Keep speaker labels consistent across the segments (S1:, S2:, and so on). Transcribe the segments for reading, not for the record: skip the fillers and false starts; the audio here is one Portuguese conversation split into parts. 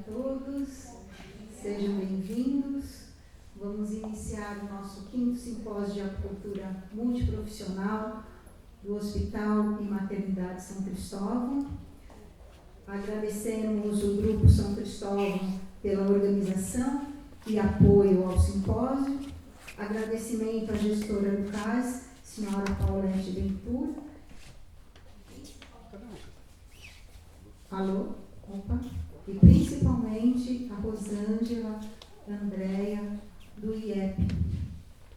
S1: todos, sejam bem-vindos. Vamos iniciar o nosso 5º Simpósio de Acupuntura Multiprofissional do Hospital e Maternidade São Cristóvão. Agradecemos o Grupo São Cristóvão pela organização e apoio ao simpósio. Agradecimento à gestora do CAS, senhora Paulette Ventura. Alô? Opa. E principalmente a Rosângela Andréia, do IEP,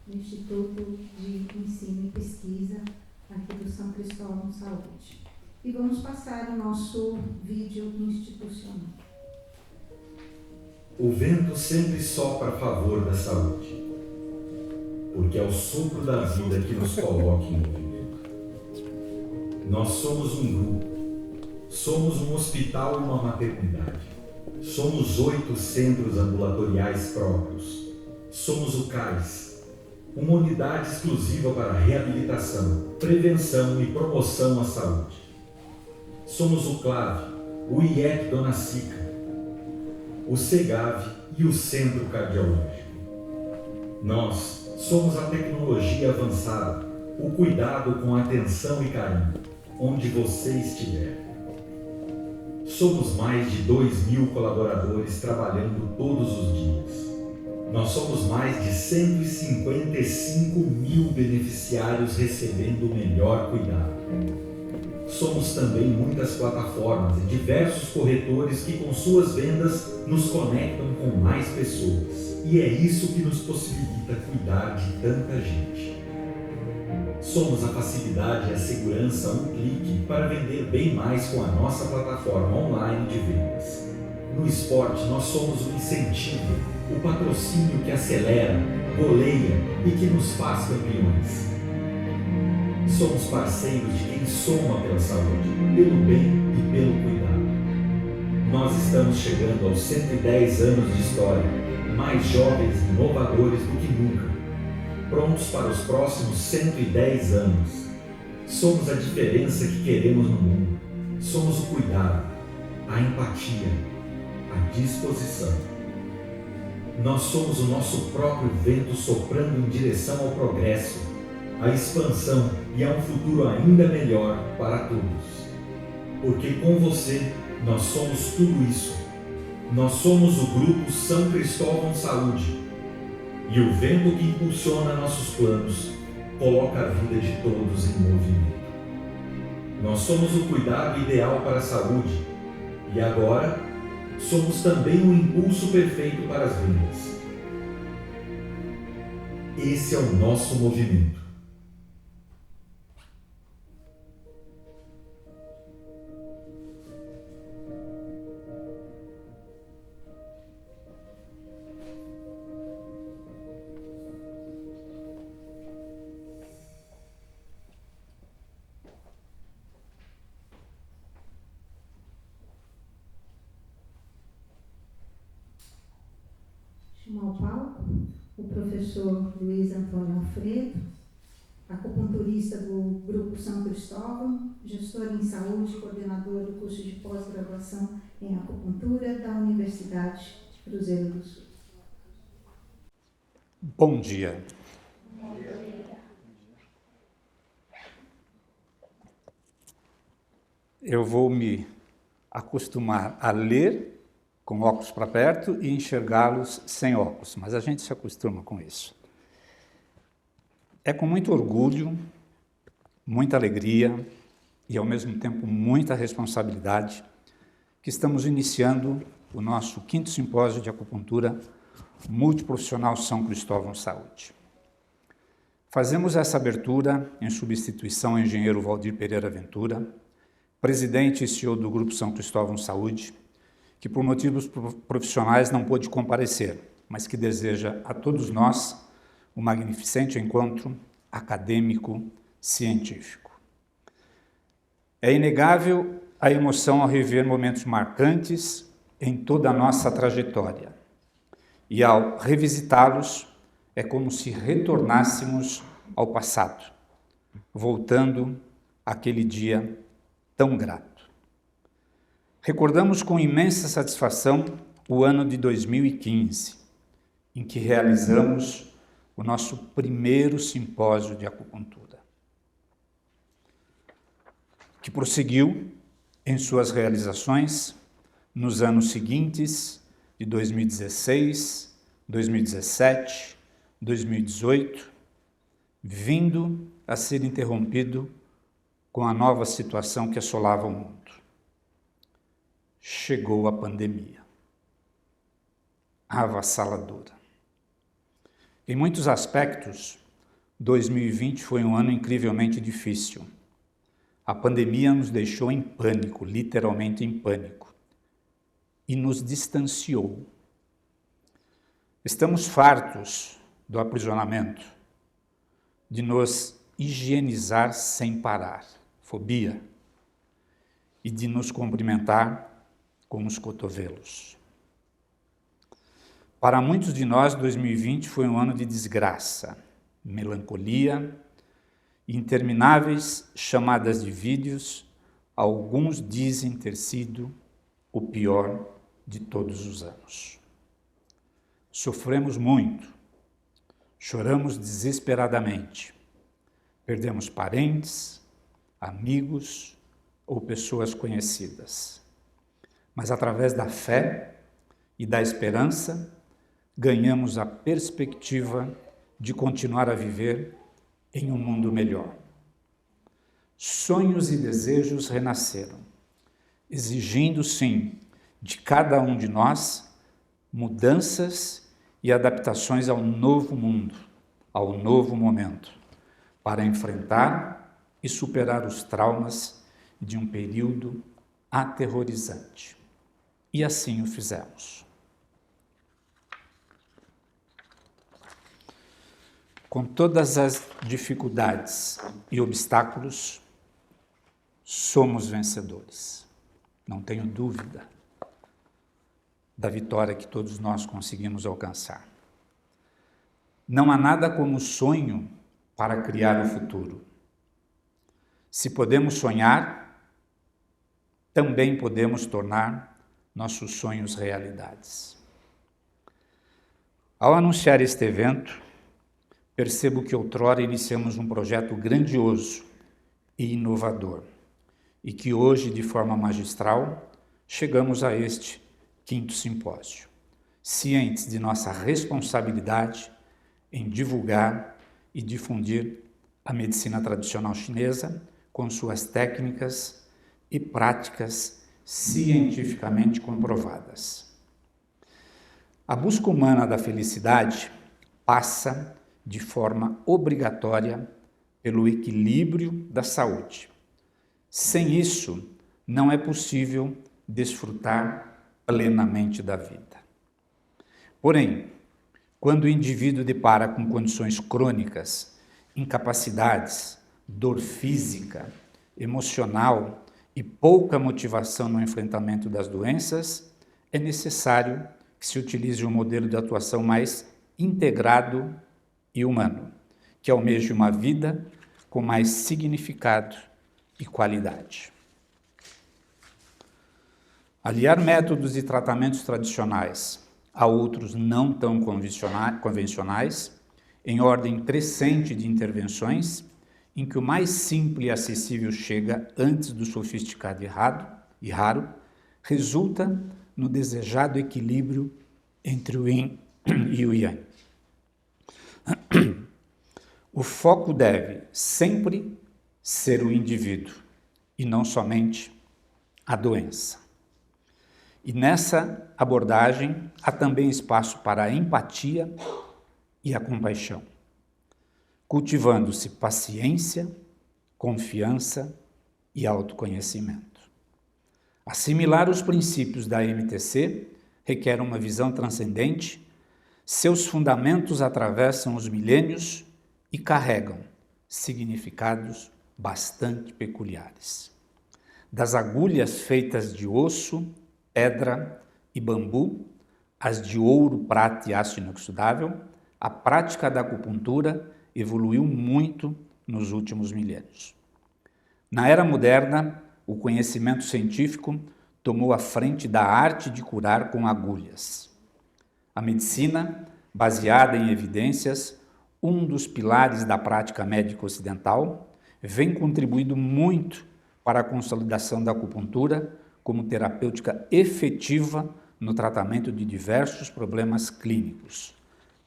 S1: Instituto de Ensino e Pesquisa, aqui do São Cristóvão Saúde. E vamos passar o nosso vídeo institucional.
S2: O vento sempre sopra a favor da saúde, porque é o sopro da vida que nos coloca em movimento. Nós somos um grupo, somos um hospital e uma maternidade, somos 8 centros ambulatoriais próprios, somos o CAIS, uma unidade exclusiva para reabilitação, prevenção e promoção à saúde. Somos o CLAV, o IEP Dona Sica, o CEGAV e o Centro Cardiológico. Nós somos a tecnologia avançada, o cuidado com atenção e carinho, onde você estiver. Somos mais de 2.000 colaboradores trabalhando todos os dias. Nós somos mais de 155.000 beneficiários recebendo o melhor cuidado. Somos também muitas plataformas e diversos corretores que com suas vendas nos conectam com mais pessoas. E é isso que nos possibilita cuidar de tanta gente. Somos a facilidade e a segurança a um clique para vender bem mais com a nossa plataforma online de vendas. No esporte, nós somos o incentivo, o patrocínio que acelera, goleia e que nos faz campeões. Somos parceiros de quem soma pela saúde, pelo bem e pelo cuidado. Nós estamos chegando aos 110 anos de história, mais jovens e inovadores do que nunca, prontos para os próximos 110 anos. Somos a diferença que queremos no mundo. Somos o cuidado, a empatia, a disposição. Nós somos o nosso próprio vento soprando em direção ao progresso, à expansão e a um futuro ainda melhor para todos. Porque com você, nós somos tudo isso. Nós somos o Grupo São Cristóvão Saúde. E o vento que impulsiona nossos planos coloca a vida de todos em movimento. Nós somos o cuidado ideal para a saúde. E agora, somos também um impulso perfeito para as vendas. Esse é o nosso movimento.
S1: Chamar ao palco o professor Luiz Antônio Alfredo, acupunturista do Grupo São Cristóvão, gestor em saúde, coordenador do curso de pós-graduação em acupuntura da Universidade de Cruzeiro do Sul.
S3: Bom dia. Eu vou me acostumar a ler com óculos para perto e enxergá-los sem óculos, mas a gente se acostuma com isso. É com muito orgulho, muita alegria e, ao mesmo tempo, muita responsabilidade que estamos iniciando o nosso 5º Simpósio de Acupuntura Multiprofissional São Cristóvão Saúde. Fazemos essa abertura em substituição ao engenheiro Valdir Pereira Ventura, presidente e CEO do Grupo São Cristóvão Saúde, que por motivos profissionais não pôde comparecer, mas que deseja a todos nós um magnificente encontro acadêmico-científico. É inegável a emoção ao rever momentos marcantes em toda a nossa trajetória. E ao revisitá-los, é como se retornássemos ao passado, voltando àquele dia tão grato. Recordamos com imensa satisfação o ano de 2015, em que realizamos o nosso primeiro simpósio de acupuntura, que prosseguiu em suas realizações nos anos seguintes, de 2016, 2017, 2018, vindo a ser interrompido com a nova situação que assolava o mundo. Chegou a pandemia, avassaladora. Em muitos aspectos, 2020 foi um ano incrivelmente difícil. A pandemia nos deixou em pânico, literalmente em pânico, e nos distanciou. Estamos fartos do aprisionamento, de nos higienizar sem parar, fobia, e de nos cumprimentar com os cotovelos. Para muitos de nós, 2020 foi um ano de desgraça, melancolia, intermináveis chamadas de vídeos. Alguns dizem ter sido o pior de todos os anos. Sofremos muito, choramos desesperadamente, perdemos parentes, amigos ou pessoas conhecidas. Mas através da fé e da esperança, ganhamos a perspectiva de continuar a viver em um mundo melhor. Sonhos e desejos renasceram, exigindo, sim, de cada um de nós mudanças e adaptações ao novo mundo, ao novo momento, para enfrentar e superar os traumas de um período aterrorizante. E assim o fizemos. Com todas as dificuldades e obstáculos, somos vencedores. Não tenho dúvida da vitória que todos nós conseguimos alcançar. Não há nada como sonho para criar o futuro. Se podemos sonhar, também podemos tornar nossos sonhos realidades. Ao anunciar este evento, percebo que outrora iniciamos um projeto grandioso e inovador e que hoje, de forma magistral, chegamos a este 5º simpósio, cientes de nossa responsabilidade em divulgar e difundir a medicina tradicional chinesa com suas técnicas e práticas cientificamente comprovadas. A busca humana da felicidade passa de forma obrigatória pelo equilíbrio da saúde. Sem isso, não é possível desfrutar plenamente da vida. Porém, quando o indivíduo depara com condições crônicas, incapacidades, dor física, emocional e pouca motivação no enfrentamento das doenças, é necessário que se utilize um modelo de atuação mais integrado e humano, que almeje uma vida com mais significado e qualidade. Aliar métodos e tratamentos tradicionais a outros não tão convencionais, em ordem crescente de intervenções, em que o mais simples e acessível chega antes do sofisticado e raro, resulta no desejado equilíbrio entre o yin e o yang. O foco deve sempre ser o indivíduo e não somente a doença. E nessa abordagem há também espaço para a empatia e a compaixão, cultivando-se paciência, confiança e autoconhecimento. Assimilar os princípios da MTC requer uma visão transcendente. Seus fundamentos atravessam os milênios e carregam significados bastante peculiares. Das agulhas feitas de osso, pedra e bambu, as de ouro, prata e aço inoxidável, a prática da acupuntura evoluiu muito nos últimos milênios. Na era moderna, o conhecimento científico tomou a frente da arte de curar com agulhas. A medicina, baseada em evidências, um dos pilares da prática médica ocidental, vem contribuindo muito para a consolidação da acupuntura como terapêutica efetiva no tratamento de diversos problemas clínicos.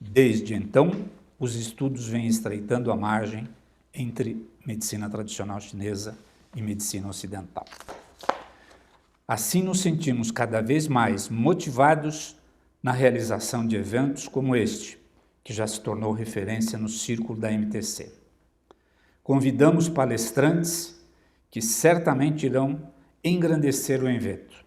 S3: Desde então, os estudos vêm estreitando a margem entre medicina tradicional chinesa e medicina ocidental. Assim, nos sentimos cada vez mais motivados na realização de eventos como este, que já se tornou referência no círculo da MTC. Convidamos palestrantes que certamente irão engrandecer o evento,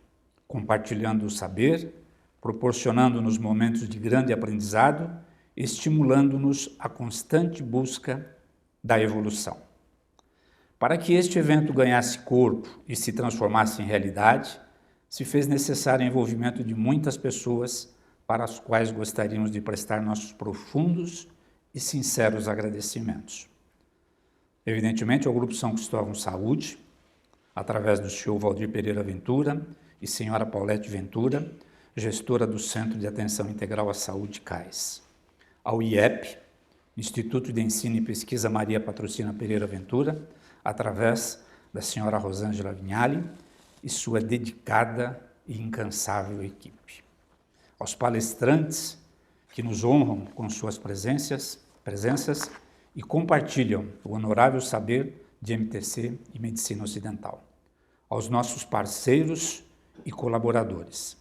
S3: compartilhando o saber, proporcionando-nos momentos de grande aprendizado, estimulando-nos à constante busca da evolução. Para que este evento ganhasse corpo e se transformasse em realidade, se fez necessário o envolvimento de muitas pessoas para as quais gostaríamos de prestar nossos profundos e sinceros agradecimentos. Evidentemente, ao Grupo São Cristóvão Saúde, através do senhor Valdir Pereira Ventura e senhora Paulette Ventura, gestora do Centro de Atenção Integral à Saúde CAIS. Ao IEP, Instituto de Ensino e Pesquisa Maria Patrocina Pereira Ventura, através da senhora Rosângela Vignali e sua dedicada e incansável equipe. Aos palestrantes que nos honram com suas presenças e compartilham o honorável saber de MTC e Medicina Ocidental. Aos nossos parceiros e colaboradores.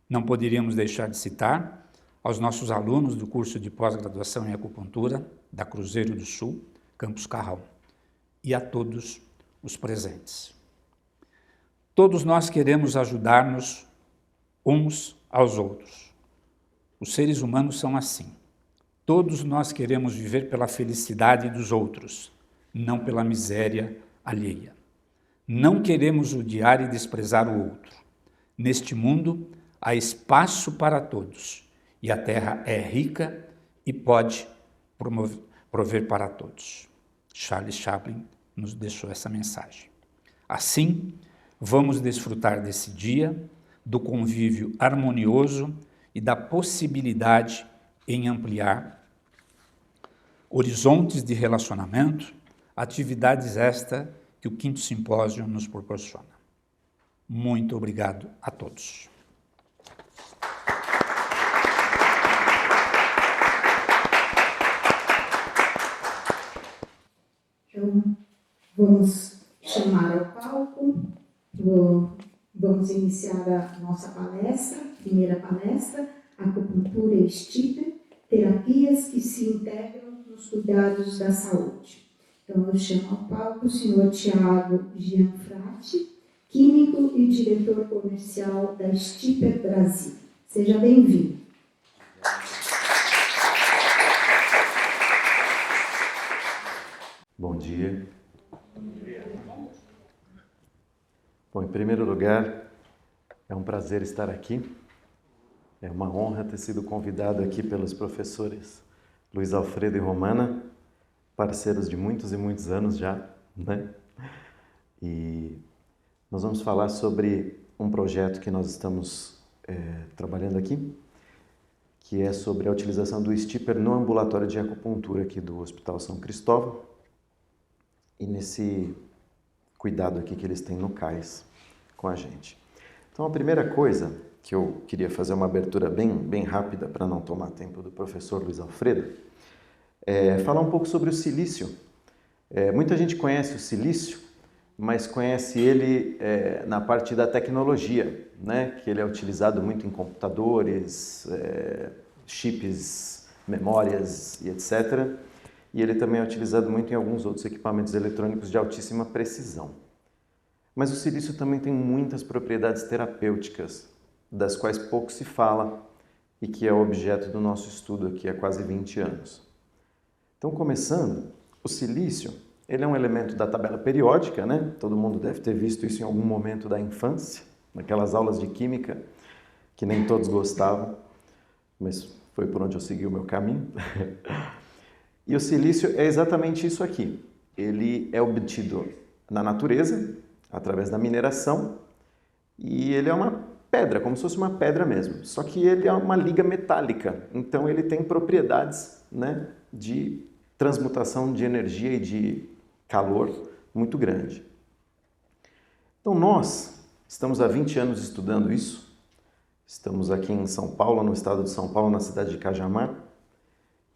S3: Não poderíamos deixar de citar aos nossos alunos do curso de pós-graduação em acupuntura da Cruzeiro do Sul, Campus Carral, e a todos os presentes. Todos nós queremos ajudar-nos uns aos outros. Os seres humanos são assim. Todos nós queremos viver pela felicidade dos outros, não pela miséria alheia. Não queremos odiar e desprezar o outro. Neste mundo há espaço para todos e a terra é rica e pode prover para todos. Charles Chaplin nos deixou essa mensagem. Assim, vamos desfrutar desse dia, do convívio harmonioso e da possibilidade em ampliar horizontes de relacionamento, atividades esta que o 5º Simpósio nos proporciona. Muito obrigado a todos.
S1: Então, vamos chamar ao palco, vamos iniciar a nossa palestra, primeira palestra, Acupuntura e Stipper, terapias que se integram nos cuidados da saúde. Então, eu chamo ao palco o senhor Tiago Gianfratti, químico e diretor comercial da Stipper Brasil. Seja bem-vindo.
S4: Bom dia. Bom, em primeiro lugar, é um prazer estar aqui. É uma honra ter sido convidado aqui pelos professores Luiz Alfredo e Romana, parceiros de muitos e muitos anos já, né? E nós vamos falar sobre um projeto que nós estamos trabalhando aqui, que é sobre a utilização do Stipper no ambulatório de acupuntura aqui do Hospital São Cristóvão e nesse cuidado aqui que eles têm no CAIS com a gente. Então, a primeira coisa que eu queria fazer uma abertura bem rápida para não tomar tempo do professor Luiz Alfredo, falar um pouco sobre o silício. Muita gente conhece o silício, mas conhece ele na parte da tecnologia, né? Que ele é utilizado muito em computadores, chips, memórias e etc. E ele também é utilizado muito em alguns outros equipamentos eletrônicos de altíssima precisão. Mas o silício também tem muitas propriedades terapêuticas, das quais pouco se fala e que é o objeto do nosso estudo aqui há quase 20 anos. Então, começando, o silício, ele é um elemento da tabela periódica, né? Todo mundo deve ter visto isso em algum momento da infância, naquelas aulas de química, que nem todos gostavam, mas foi por onde eu segui o meu caminho. E o silício é exatamente isso aqui. Ele é obtido na natureza, através da mineração, E ele é uma pedra, como se fosse uma pedra mesmo. Só que ele é uma liga metálica, então ele tem propriedades, né, de transmutação de energia e de calor muito grande. Então nós estamos há 20 anos estudando isso. Estamos aqui em São Paulo, no estado de São Paulo, na cidade de Cajamar.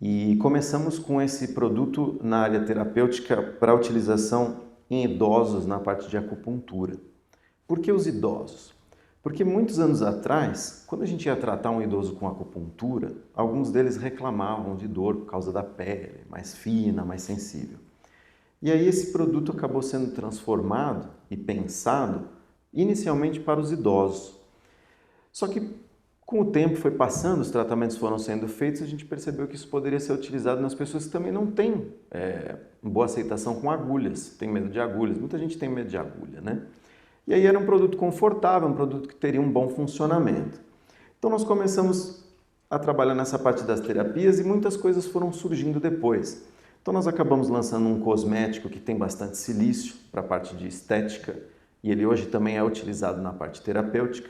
S4: E começamos com esse produto na área terapêutica para utilização em idosos na parte de acupuntura. Por que os idosos? Porque muitos anos atrás, quando a gente ia tratar um idoso com acupuntura, alguns deles reclamavam de dor por causa da pele, mais fina, mais sensível. E aí esse produto acabou sendo transformado e pensado inicialmente para os idosos. Só que com o tempo foi passando, os tratamentos foram sendo feitos, a gente percebeu que isso poderia ser utilizado nas pessoas que também não têm boa aceitação com agulhas, tem medo de agulhas. Muita gente tem medo de agulha, né? E aí era um produto confortável, um produto que teria um bom funcionamento. Então nós começamos a trabalhar nessa parte das terapias e muitas coisas foram surgindo depois. Então nós acabamos lançando um cosmético que tem bastante silício para a parte de estética e ele hoje também é utilizado na parte terapêutica.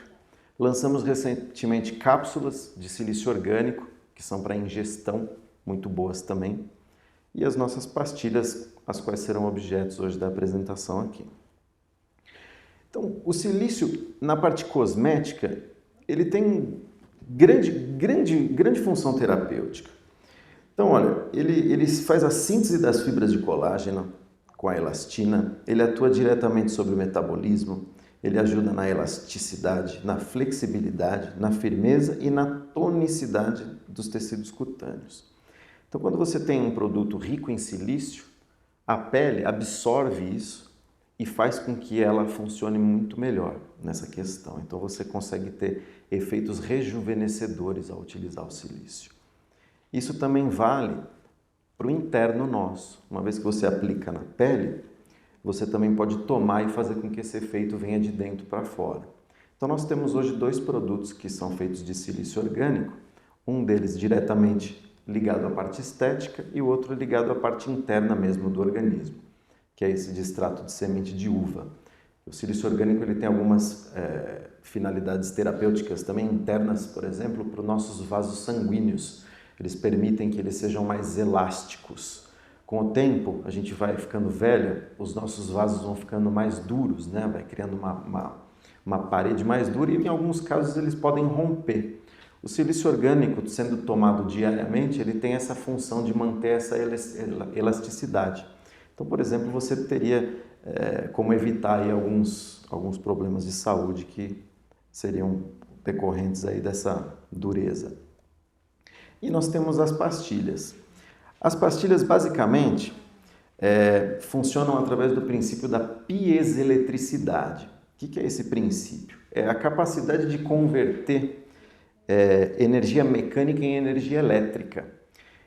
S4: Lançamos recentemente cápsulas de silício orgânico, que são para ingestão, muito boas também. E as nossas pastilhas, as quais serão objetos hoje da apresentação aqui. Então, o silício, na parte cosmética, ele tem grande função terapêutica. Então, olha, ele faz a síntese das fibras de colágeno com a elastina, ele atua diretamente sobre o metabolismo, ele ajuda na elasticidade, na flexibilidade, na firmeza e na tonicidade dos tecidos cutâneos. Então, quando você tem um produto rico em silício, a pele absorve isso e faz com que ela funcione muito melhor nessa questão. Então, você consegue ter efeitos rejuvenescedores ao utilizar o silício. Isso também vale para o interno nosso. Uma vez que você aplica na pele, você também pode tomar e fazer com que esse efeito venha de dentro para fora. Então, nós temos hoje 2 produtos que são feitos de silício orgânico, um deles diretamente ligado à parte estética e o outro ligado à parte interna mesmo do organismo, que é esse de extrato de semente de uva. O silício orgânico ele tem algumas finalidades terapêuticas também internas, por exemplo, para os nossos vasos sanguíneos. Eles permitem que eles sejam mais elásticos. Com o tempo, a gente vai ficando velho, os nossos vasos vão ficando mais duros, né? Vai criando uma parede mais dura e em alguns casos eles podem romper. O silício orgânico, sendo tomado diariamente, ele tem essa função de manter essa elasticidade. Então, por exemplo, você teria como evitar aí alguns problemas de saúde que seriam decorrentes aí dessa dureza. E nós temos as pastilhas. As pastilhas, basicamente, funcionam através do princípio da piezoeletricidade. O que é esse princípio? É a capacidade de converter energia mecânica em energia elétrica.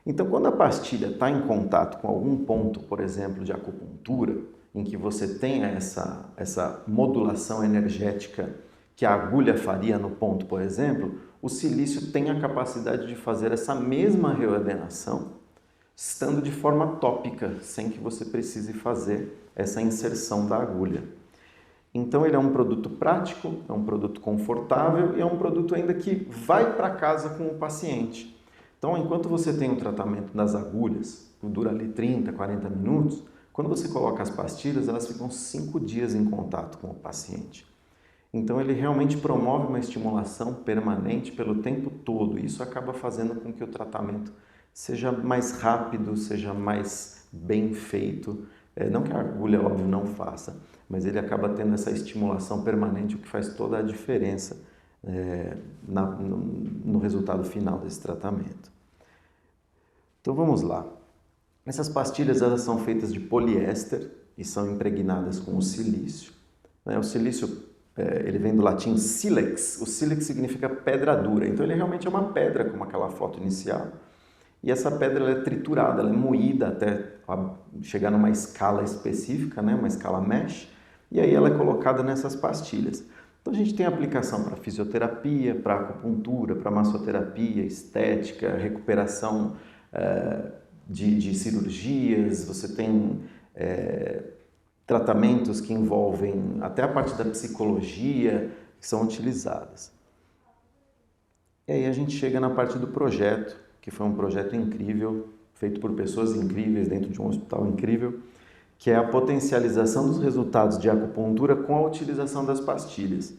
S4: Então, quando a pastilha está em contato com algum ponto, por exemplo, de acupuntura, em que você tenha essa modulação energética que a agulha faria no ponto, por exemplo, o silício tem a capacidade de fazer essa mesma reordenação, estando de forma tópica, sem que você precise fazer essa inserção da agulha. Então ele é um produto prático, é um produto confortável e é um produto ainda que vai para casa com o paciente. Então, enquanto você tem o tratamento das agulhas, que dura ali 30, 40 minutos, quando você coloca as pastilhas, elas ficam 5 dias em contato com o paciente. Então, ele realmente promove uma estimulação permanente pelo tempo todo. E isso acaba fazendo com que o tratamento seja mais rápido, seja mais bem feito. Não que a agulha, óbvio, não faça, mas ele acaba tendo essa estimulação permanente, o que faz toda a diferença no resultado final desse tratamento. Então vamos lá. Essas pastilhas elas são feitas de poliéster e são impregnadas com o silício. O silício ele vem do latim sílex. O sílex significa pedra dura. Então ele realmente é uma pedra, como aquela foto inicial. E essa pedra ela é triturada, ela é moída até chegar numa escala específica, né? Uma escala mesh, e aí ela é colocada nessas pastilhas. Então a gente tem aplicação para fisioterapia, para acupuntura, para massoterapia, estética, recuperação de cirurgias, você tem tratamentos que envolvem até a parte da psicologia, que são utilizadas. E aí a gente chega na parte do projeto, que foi um projeto incrível, feito por pessoas incríveis dentro de um hospital incrível, que é a potencialização dos resultados de acupuntura com a utilização das pastilhas.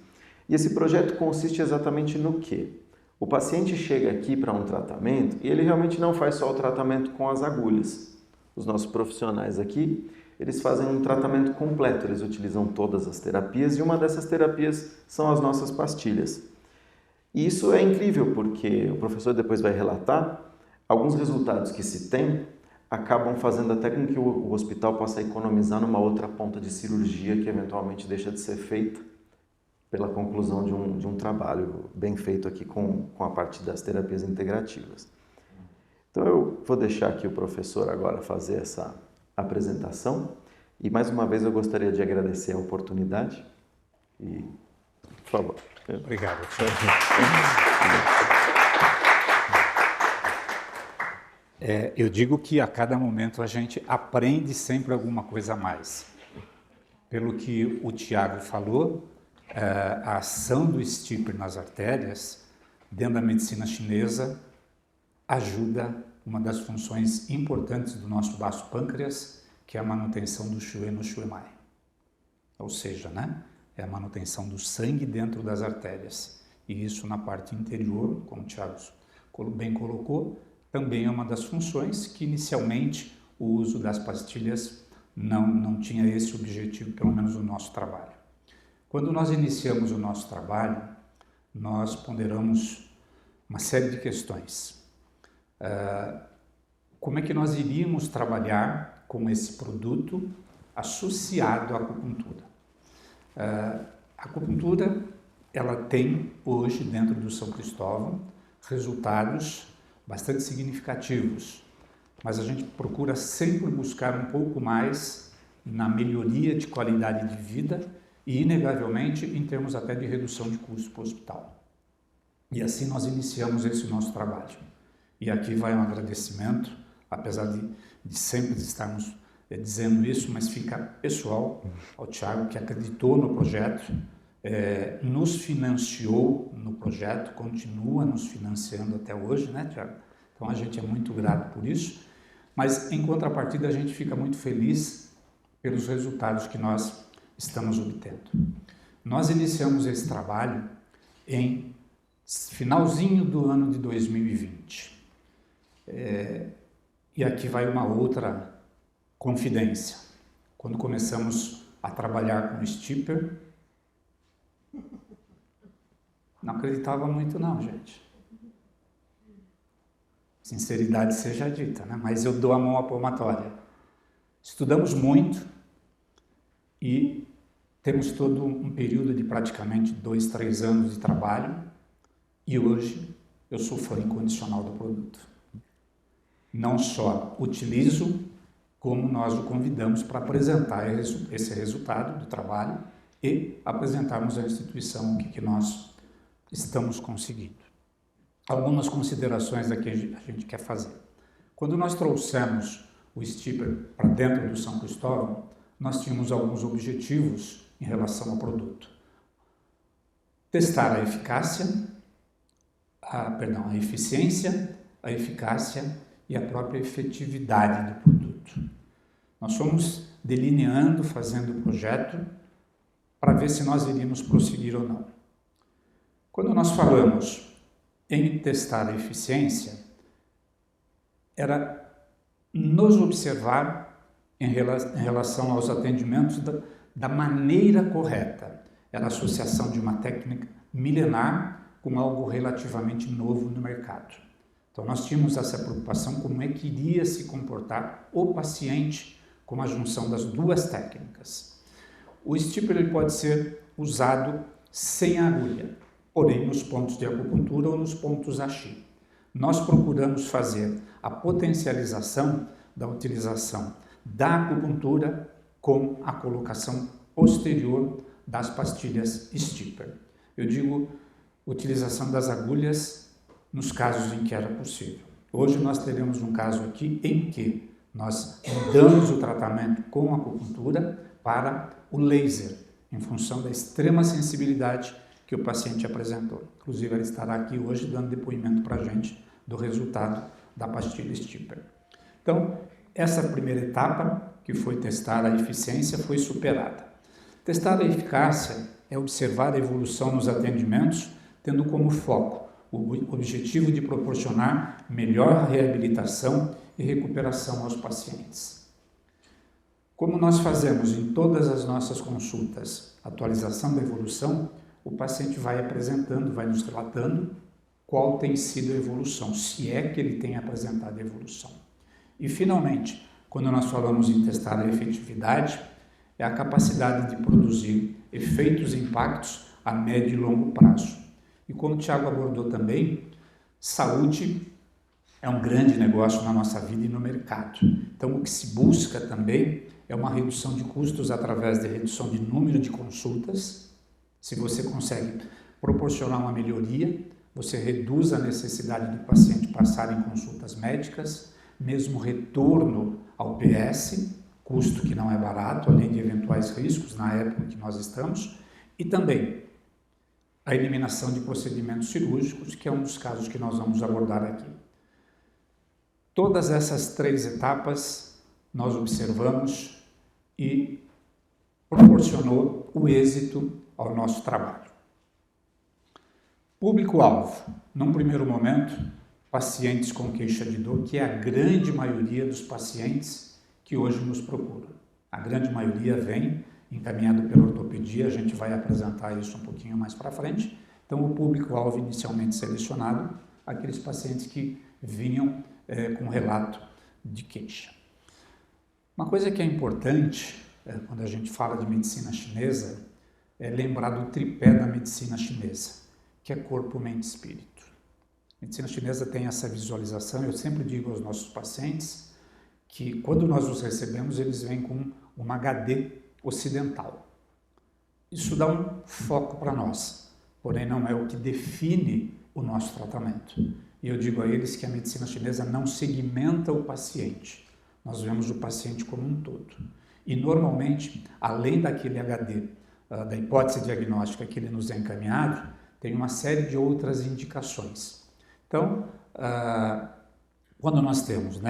S4: E esse projeto consiste exatamente no quê? O paciente chega aqui para um tratamento e ele realmente não faz só o tratamento com as agulhas. Os nossos profissionais aqui, eles fazem um tratamento completo, eles utilizam todas as terapias e uma dessas terapias são as nossas pastilhas. E isso é incrível porque o professor depois vai relatar alguns resultados que se tem acabam fazendo até com que o hospital possa economizar numa outra ponta de cirurgia que eventualmente deixa de ser feita pela conclusão de um trabalho bem feito aqui com a parte das terapias integrativas. Então eu vou deixar aqui o professor agora fazer essa apresentação e mais uma vez eu gostaria de agradecer a oportunidade e, por favor.
S3: Obrigado. Eu digo que a cada momento a gente aprende sempre alguma coisa a mais. Pelo que o Tiago falou, a ação do stipper nas artérias, dentro da medicina chinesa, ajuda uma das funções importantes do nosso baço pâncreas, que é a manutenção do Xue no Xue Mai. Ou seja, é a manutenção do sangue dentro das artérias. E isso na parte interior, como o Tiago bem colocou, também é uma das funções que inicialmente o uso das pastilhas não tinha esse objetivo, pelo menos no nosso trabalho. Quando nós iniciamos o nosso trabalho, nós ponderamos uma série de questões. Como é que nós iríamos trabalhar com esse produto associado à acupuntura? A acupuntura, ela tem hoje dentro do São Cristóvão resultados bastante significativos, mas a gente procura sempre buscar um pouco mais na melhoria de qualidade de vida e, inegavelmente, em termos até de redução de custo para o hospital. E assim nós iniciamos esse nosso trabalho. E aqui vai um agradecimento, apesar de sempre estarmos dizendo isso, mas fica pessoal ao Tiago, que acreditou no projeto, nos financiou no projeto, continua nos financiando até hoje, né, Tiago? Então a gente é muito grato por isso, mas em contrapartida a gente fica muito feliz pelos resultados que nós estamos obtendo. Nós iniciamos esse trabalho em finalzinho do ano de 2020. E aqui vai uma outra confidência. Quando começamos a trabalhar com o stipper, não acreditava muito não, gente. Sinceridade seja dita, né? Mas eu dou a mão à palmatória. Estudamos muito e temos todo um período de praticamente 2, 3 anos de trabalho e hoje eu sou fã incondicional do produto. Não só utilizo, como nós o convidamos para apresentar esse resultado do trabalho e apresentarmos à instituição o que nós estamos conseguindo. Algumas considerações daqui a gente quer fazer. Quando nós trouxemos o stipper para dentro do São Cristóvão, nós tínhamos alguns objetivos em relação ao produto. Testar a eficiência, a eficácia e a própria efetividade do produto. Nós fomos delineando, fazendo o projeto para ver se nós iríamos prosseguir ou não. Quando nós falamos em testar a eficiência, era nos observar em relação aos atendimentos da maneira correta. Era a associação de uma técnica milenar com algo relativamente novo no mercado. Então, nós tínhamos essa preocupação como é que iria se comportar o paciente com a junção das duas técnicas. O stipper ele pode ser usado sem agulha, porém nos pontos de acupuntura ou nos pontos Ashi. Nós procuramos fazer a potencialização da utilização da acupuntura com a colocação posterior das pastilhas stipper. Eu digo utilização das agulhas nos casos em que era possível. Hoje nós teremos um caso aqui em que nós mudamos o tratamento com a acupuntura para o laser, em função da extrema sensibilidade que que o paciente apresentou. Inclusive, ele estará aqui hoje dando depoimento para a gente do resultado da pastilha Stipper. Então, essa primeira etapa, que foi testar a eficiência, foi superada. Testar a eficácia é observar a evolução nos atendimentos, tendo como foco o objetivo de proporcionar melhor reabilitação e recuperação aos pacientes. Como nós fazemos em todas as nossas consultas atualização da evolução, o paciente vai apresentando, vai nos relatando qual tem sido a evolução, se é que ele tem apresentado a evolução. E, finalmente, quando nós falamos em testar a efetividade, é a capacidade de produzir efeitos e impactos a médio e longo prazo. E como o Tiago abordou também, saúde é um grande negócio na nossa vida e no mercado. Então, o que se busca também é uma redução de custos através da redução de número de consultas. Se você consegue proporcionar uma melhoria, você reduz a necessidade do paciente passar em consultas médicas, mesmo retorno ao PS, custo que não é barato, além de eventuais riscos na época que nós estamos, e também a eliminação de procedimentos cirúrgicos, que é um dos casos que nós vamos abordar aqui. Todas essas 3 etapas nós observamos e proporcionou o êxito ao nosso trabalho. Público-alvo, num primeiro momento, pacientes com queixa de dor, que é a grande maioria dos pacientes que hoje nos procuram. A grande maioria vem encaminhado pela ortopedia, a gente vai apresentar isso um pouquinho mais para frente. Então, o público-alvo inicialmente selecionado, aqueles pacientes que vinham com relato de queixa. Uma coisa que é importante, quando a gente fala de medicina chinesa, é lembrar do tripé da medicina chinesa, que é corpo, mente e espírito. A medicina chinesa tem essa visualização, eu sempre digo aos nossos pacientes que quando nós os recebemos, eles vêm com uma HD ocidental. Isso dá um foco para nós, porém não é o que define o nosso tratamento. E eu digo a eles que a medicina chinesa não segmenta o paciente, nós vemos o paciente como um todo. E normalmente, além daquele HD, da hipótese diagnóstica que ele nos é encaminhado, tem uma série de outras indicações. Então, quando nós temos,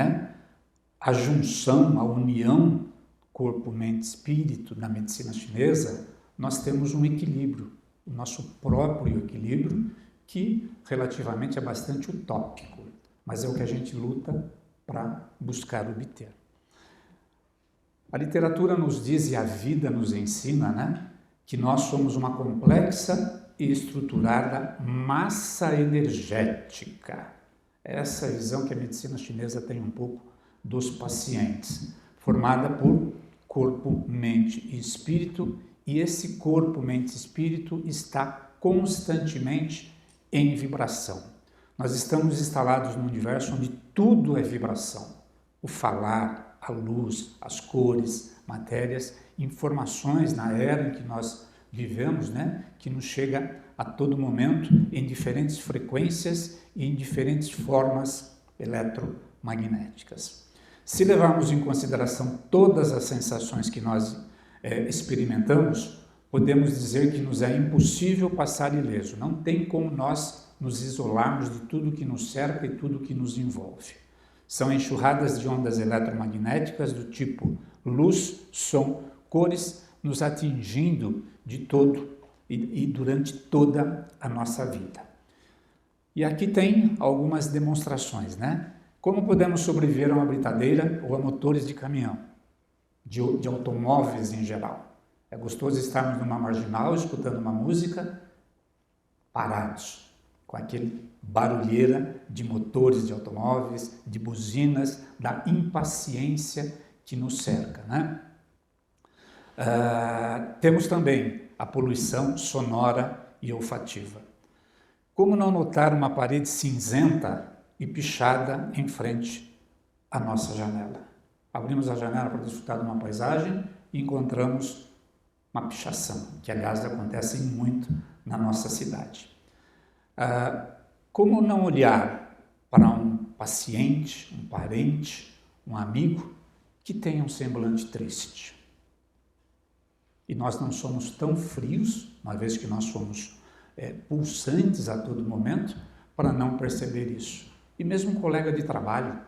S3: a junção, a união corpo, mente, espírito na medicina chinesa, nós temos um equilíbrio, o nosso próprio equilíbrio, que relativamente é bastante utópico, mas é o que a gente luta para buscar obter. A literatura nos diz e a vida nos ensina, que nós somos uma complexa e estruturada massa energética. Essa visão que a medicina chinesa tem um pouco dos pacientes, formada por corpo, mente e espírito, e esse corpo, mente e espírito está constantemente em vibração. Nós estamos instalados num universo onde tudo é vibração. O falar, a luz, as cores, matérias, informações na era em que nós vivemos, que nos chega a todo momento em diferentes frequências e em diferentes formas eletromagnéticas. Se levarmos em consideração todas as sensações que nós experimentamos, podemos dizer que nos é impossível passar ileso. Não tem como nós nos isolarmos de tudo que nos cerca e tudo que nos envolve. São enxurradas de ondas eletromagnéticas do tipo luz, som, cores, nos atingindo de todo e durante toda a nossa vida. E aqui tem algumas demonstrações, Como podemos sobreviver a uma britadeira ou a motores de caminhão, de automóveis em geral? É gostoso estarmos numa marginal, escutando uma música, parados, com aquele barulheira de motores de automóveis, de buzinas, da impaciência que nos cerca, Temos também a poluição sonora e olfativa. Como não notar uma parede cinzenta e pichada em frente à nossa janela? Abrimos a janela para desfrutar de uma paisagem e encontramos uma pichação, que aliás acontece muito na nossa cidade. Como não olhar para um paciente, um parente, um amigo que tenha um semblante triste? E nós não somos tão frios, uma vez que nós somos pulsantes a todo momento para não perceber isso. E mesmo um colega de trabalho,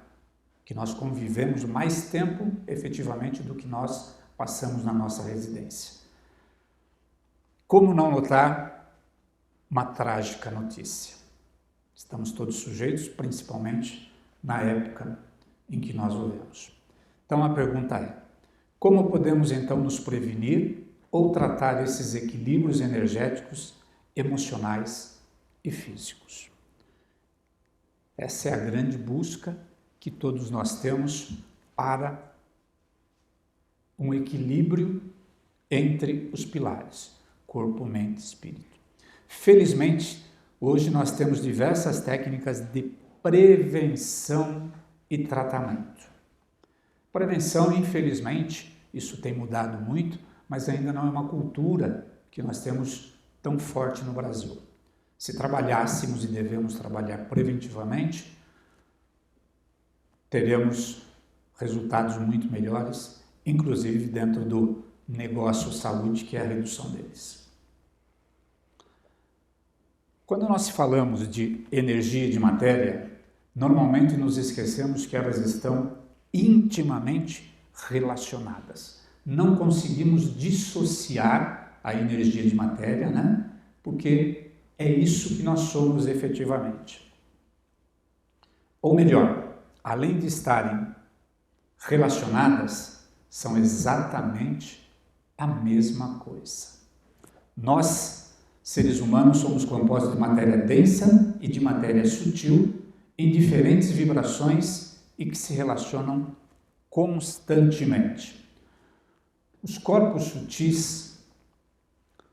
S3: que nós convivemos mais tempo efetivamente do que nós passamos na nossa residência. Como não notar uma trágica notícia? Estamos todos sujeitos, principalmente na época em que nós vivemos. Então a pergunta é: como podemos então nos prevenir ou tratar esses equilíbrios energéticos, emocionais e físicos? Essa é a grande busca que todos nós temos para um equilíbrio entre os pilares, corpo, mente e espírito. Felizmente, hoje nós temos diversas técnicas de prevenção e tratamento. Prevenção, infelizmente, isso tem mudado muito, mas ainda não é uma cultura que nós temos tão forte no Brasil. Se trabalhássemos e devemos trabalhar preventivamente, teremos resultados muito melhores, inclusive dentro do negócio saúde, que é a redução deles. Quando nós falamos de energia e de matéria, normalmente nos esquecemos que elas estão intimamente relacionadas. Não conseguimos dissociar a energia de matéria, né? Porque é isso que nós somos efetivamente. Ou melhor, além de estarem relacionadas, são exatamente a mesma coisa. Nós, seres humanos, somos compostos de matéria densa e de matéria sutil, em diferentes vibrações e que se relacionam constantemente. Os corpos sutis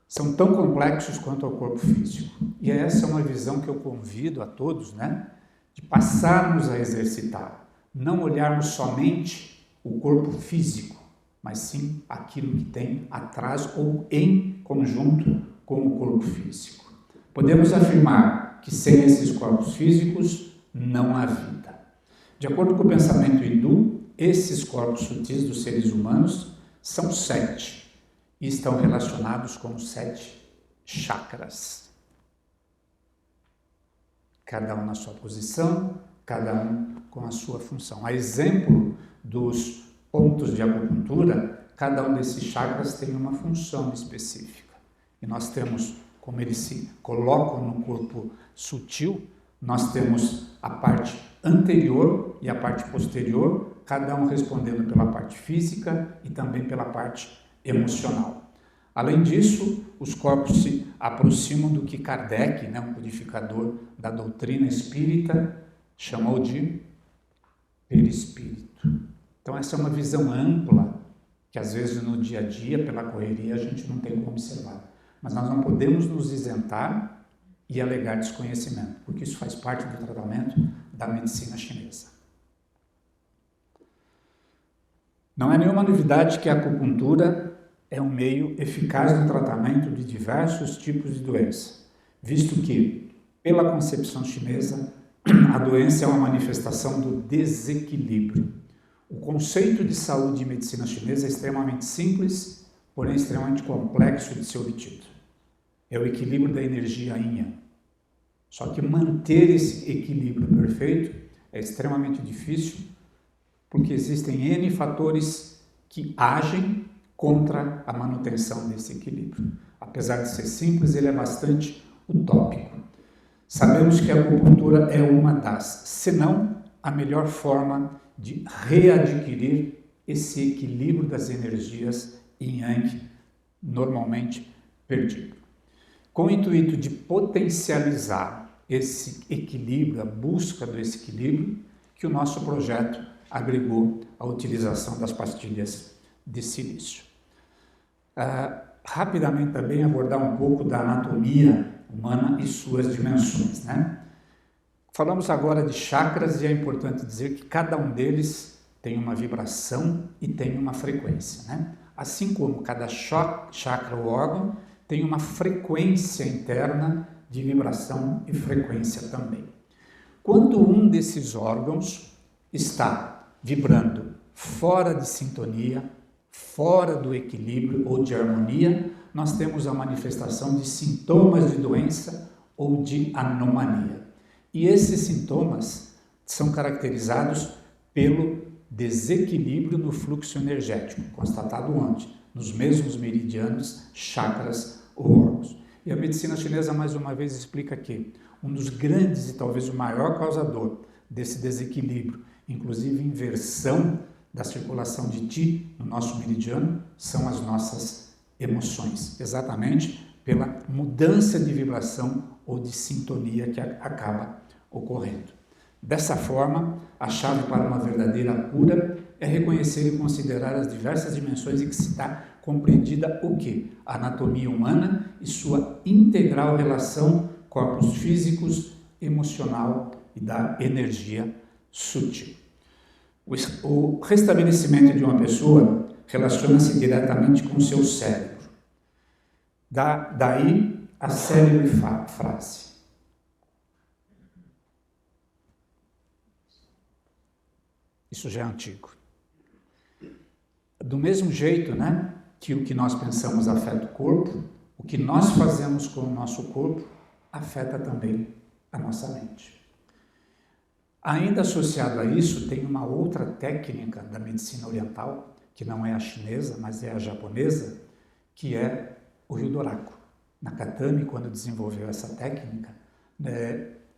S3: são tão complexos quanto o corpo físico. E essa é uma visão que eu convido a todos, né? De passarmos a exercitar. Não olharmos somente o corpo físico, mas sim aquilo que tem atrás ou em conjunto com o corpo físico. Podemos afirmar que sem esses corpos físicos não há vida. De acordo com o pensamento hindu, esses corpos sutis dos seres humanos são 7 e estão relacionados com os 7 chakras. Cada um na sua posição, cada um com a sua função. A exemplo dos pontos de acupuntura, cada um desses chakras tem uma função específica. E nós temos, como eles se colocam no corpo sutil, nós temos a parte anterior e a parte posterior, cada um respondendo pela parte física e também pela parte emocional. Além disso, os corpos se aproximam do que Kardec, um codificador da doutrina espírita, chamou de perispírito. Então essa é uma visão ampla, que às vezes no dia a dia, pela correria, a gente não tem como observar. Mas nós não podemos nos isentar e alegar desconhecimento, porque isso faz parte do tratamento da medicina chinesa. Não é nenhuma novidade que a acupuntura é um meio eficaz no tratamento de diversos tipos de doença, visto que, pela concepção chinesa, a doença é uma manifestação do desequilíbrio. O conceito de saúde e medicina chinesa é extremamente simples, porém extremamente complexo de ser obtido. É o equilíbrio da energia yin. Só que manter esse equilíbrio perfeito é extremamente difícil, porque existem N fatores que agem contra a manutenção desse equilíbrio. Apesar de ser simples, ele é bastante utópico. Sabemos que a acupuntura é uma das, se não a melhor forma de readquirir esse equilíbrio das energias yin yang normalmente perdido. Com o intuito de potencializar esse equilíbrio, a busca desse equilíbrio, que o nosso projeto agregou a utilização das pastilhas de silício. Rapidamente também abordar um pouco da anatomia humana e suas dimensões, Falamos agora de chakras e é importante dizer que cada um deles tem uma vibração e tem uma frequência, Assim como cada chakra ou órgão tem uma frequência interna de vibração e frequência também. Quando um desses órgãos está vibrando fora de sintonia, fora do equilíbrio ou de harmonia, nós temos a manifestação de sintomas de doença ou de anomalia. E esses sintomas são caracterizados pelo desequilíbrio no fluxo energético, constatado onde? Nos mesmos meridianos, chakras ou órgãos. E a medicina chinesa, mais uma vez, explica que um dos grandes e talvez o maior causador desse desequilíbrio, inclusive inversão da circulação de Qi no nosso meridiano, são as nossas emoções, exatamente pela mudança de vibração ou de sintonia que acaba ocorrendo. Dessa forma, a chave para uma verdadeira cura é reconhecer e considerar as diversas dimensões em que se está compreendida o quê? A anatomia humana e sua integral relação corpos físicos, emocional e da energia sutil. O restabelecimento de uma pessoa relaciona-se diretamente com o seu cérebro. Daí a célebre frase. Isso já é antigo. Do mesmo jeito, né, que o que nós pensamos afeta o corpo, o que nós fazemos com o nosso corpo afeta também a nossa mente. Ainda associado a isso, tem uma outra técnica da medicina oriental, que não é a chinesa, mas é a japonesa, que é o Ryodoraku. Nakatani, quando desenvolveu essa técnica,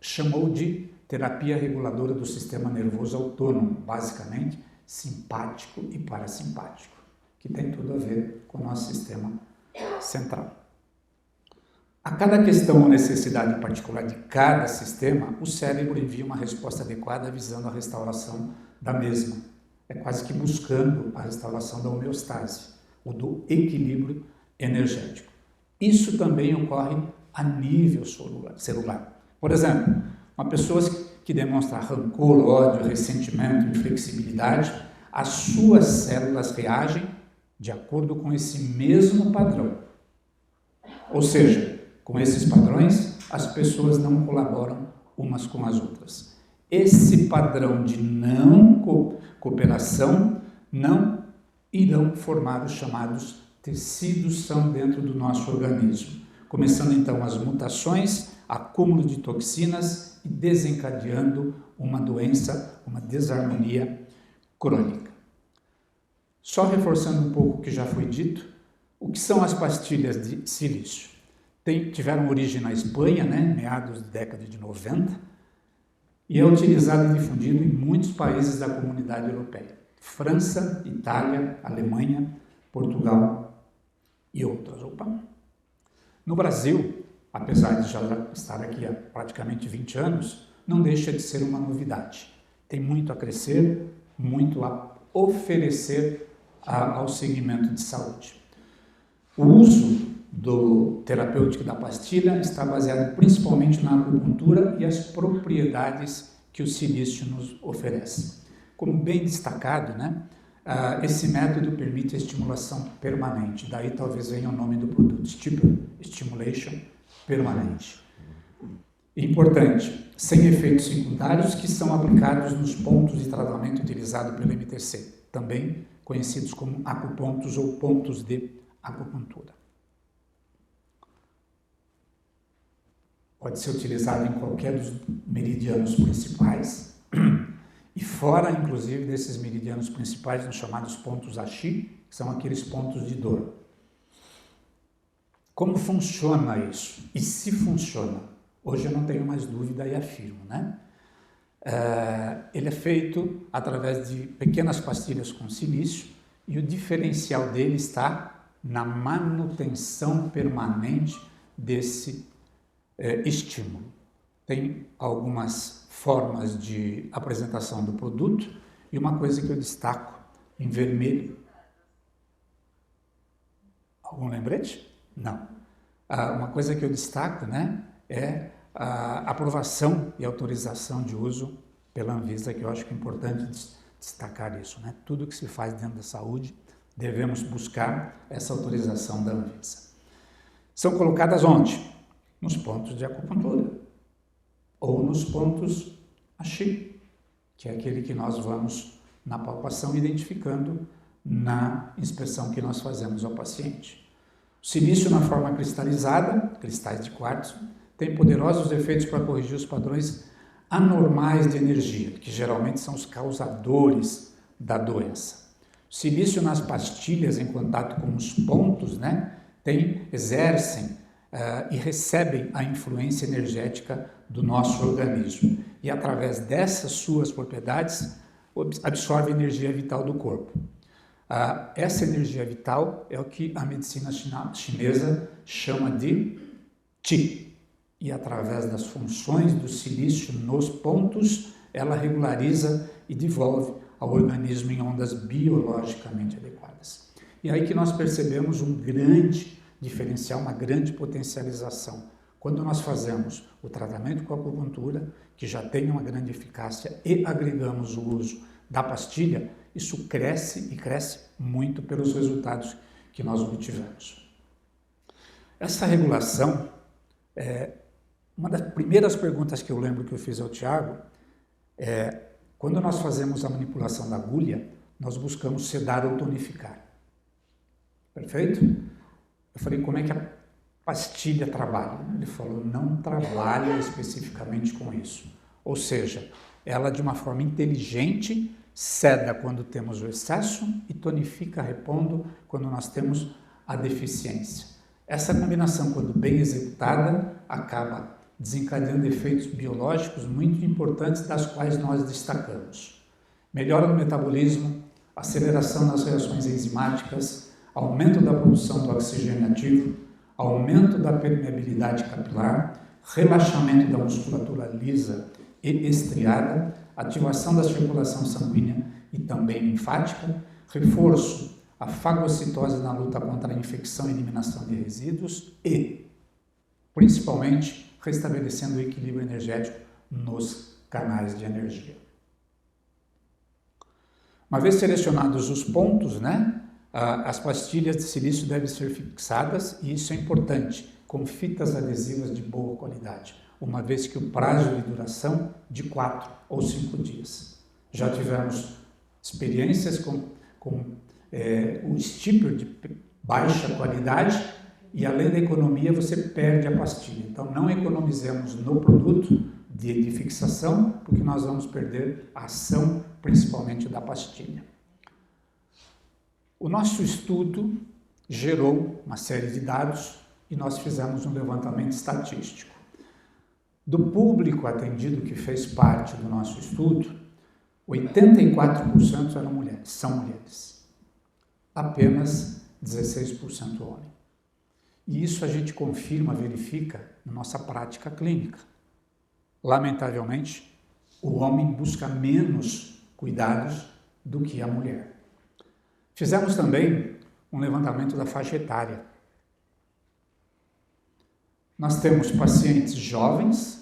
S3: chamou de terapia reguladora do sistema nervoso autônomo, basicamente simpático e parasimpático, que tem tudo a ver com o nosso sistema central. A cada questão ou necessidade particular de cada sistema, o cérebro envia uma resposta adequada visando a restauração da mesma. É quase que buscando a restauração da homeostase, ou do equilíbrio energético. Isso também ocorre a nível celular. Por exemplo, uma pessoa que demonstra rancor, ódio, ressentimento, inflexibilidade, as suas células reagem de acordo com esse mesmo padrão. Ou seja, com esses padrões, as pessoas não colaboram umas com as outras. Esse padrão de não cooperação não irão formar os chamados tecidos são dentro do nosso organismo, começando então as mutações, acúmulo de toxinas e desencadeando uma doença, uma desarmonia crônica. Só reforçando um pouco o que já foi dito, o que são as pastilhas de silício? Tiveram origem na Espanha, meados da década de 90, e é utilizado e difundido em muitos países da comunidade europeia. França, Itália, Alemanha, Portugal e outras. No Brasil, apesar de já estar aqui há praticamente 20 anos, não deixa de ser uma novidade. Tem muito a crescer, muito a oferecer ao segmento de saúde. O uso do terapêutico da pastilha está baseado principalmente na acupuntura e as propriedades que o silício nos oferece. Como bem destacado, esse método permite a estimulação permanente, daí talvez venha o nome do produto, Stimulation Permanente. Importante, sem efeitos secundários que são aplicados nos pontos de tratamento utilizado pelo MTC, também conhecidos como acupontos ou pontos de acupuntura. Pode ser utilizado em qualquer dos meridianos principais e fora, inclusive, desses meridianos principais, nos chamados pontos Ashi, que são aqueles pontos de dor. Como funciona isso? E se funciona? Hoje eu não tenho mais dúvida e afirmo, ele é feito através de pequenas pastilhas com silício e o diferencial dele está na manutenção permanente desse estímulo. Tem algumas formas de apresentação do produto e uma coisa que eu destaco em vermelho. Algum lembrete? Não. Uma coisa que eu destaco, é a aprovação e autorização de uso pela Anvisa, que eu acho que é importante destacar isso, Tudo que se faz dentro da saúde, devemos buscar essa autorização da Anvisa. São colocadas onde? Nos pontos de acupuntura ou nos pontos Ashi, que é aquele que nós vamos na palpação identificando na inspeção que nós fazemos ao paciente. O silício na forma cristalizada, cristais de quartzo, tem poderosos efeitos para corrigir os padrões anormais de energia, que geralmente são os causadores da doença. O silício nas pastilhas, em contato com os pontos, exercem e recebem a influência energética do nosso organismo. E através dessas suas propriedades, absorve a energia vital do corpo. Essa energia vital é o que a medicina chinesa chama de Qi. E através das funções do silício nos pontos, ela regulariza e devolve ao organismo em ondas biologicamente adequadas. E aí que nós percebemos um grande diferencial, uma grande potencialização. Quando nós fazemos o tratamento com a acupuntura, que já tem uma grande eficácia, e agregamos o uso da pastilha, isso cresce e cresce muito pelos resultados que nós obtivemos. Essa regulação, uma das primeiras perguntas que eu lembro que eu fiz ao Tiago quando nós fazemos a manipulação da agulha, nós buscamos sedar ou tonificar. Perfeito? Eu falei, como é que a pastilha trabalha? Ele falou, não trabalha especificamente com isso. Ou seja, ela de uma forma inteligente seda quando temos o excesso e tonifica repondo quando nós temos a deficiência. Essa combinação, quando bem executada, acaba desencadeando efeitos biológicos muito importantes, das quais nós destacamos. Melhora no metabolismo, aceleração nas reações enzimáticas, aumento da produção do oxigênio ativo, aumento da permeabilidade capilar, relaxamento da musculatura lisa e estriada, ativação da circulação sanguínea e também linfática, reforço a fagocitose na luta contra a infecção e eliminação de resíduos e, principalmente, restabelecendo o equilíbrio energético nos canais de energia. Uma vez selecionados os pontos, as pastilhas de silício devem ser fixadas, e isso é importante, com fitas adesivas de boa qualidade, uma vez que o prazo de duração de 4 ou 5 dias. Já tivemos experiências com o stipper de baixa qualidade, e além da economia, você perde a pastilha. Então, não economizemos no produto de fixação, porque nós vamos perder a ação, principalmente da pastilha. O nosso estudo gerou uma série de dados e nós fizemos um levantamento estatístico. Do público atendido que fez parte do nosso estudo, 84% são mulheres. Apenas 16% homem. E isso a gente confirma, verifica na nossa prática clínica. Lamentavelmente, o homem busca menos cuidados do que a mulher. Fizemos também um levantamento da faixa etária. Nós temos pacientes jovens,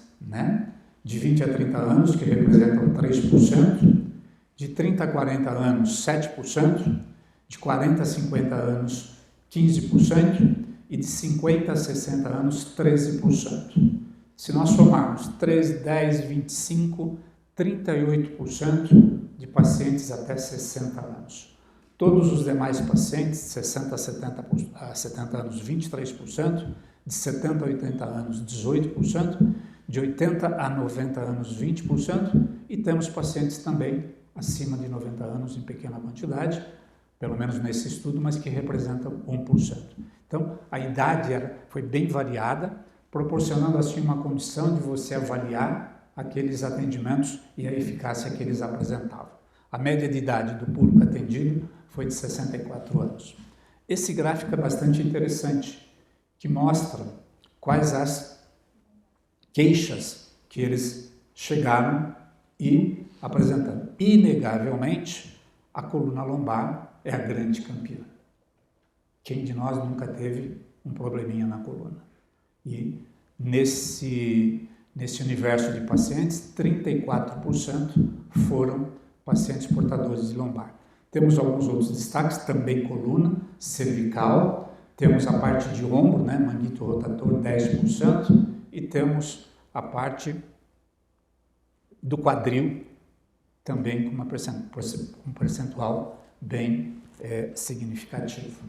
S3: de 20 a 30 anos, que representam 3%, de 30 a 40 anos, 7%, de 40 a 50 anos, 15%, e de 50 a 60 anos, 13%. Se nós somarmos 13, 10, 25, 38% de pacientes até 60 anos. Todos os demais pacientes, 60 a 70 anos, 23%, de 70 a 80 anos, 18%, de 80 a 90 anos, 20%, e temos pacientes também acima de 90 anos em pequena quantidade, pelo menos nesse estudo, mas que representam 1%. Então, a idade foi bem variada, proporcionando assim uma condição de você avaliar aqueles atendimentos e a eficácia que eles apresentavam. A média de idade do público atendido foi de 64 anos. Esse gráfico é bastante interessante, que mostra quais as queixas que eles chegaram e apresentando. Inegavelmente, a coluna lombar é a grande campeã. Quem de nós nunca teve um probleminha na coluna? E nesse universo de pacientes, 34% foram pacientes portadores de lombar. Temos alguns outros destaques, também coluna, cervical, temos a parte de ombro, manguito rotator, 10%, e temos a parte do quadril, também com um percentual bem significativo.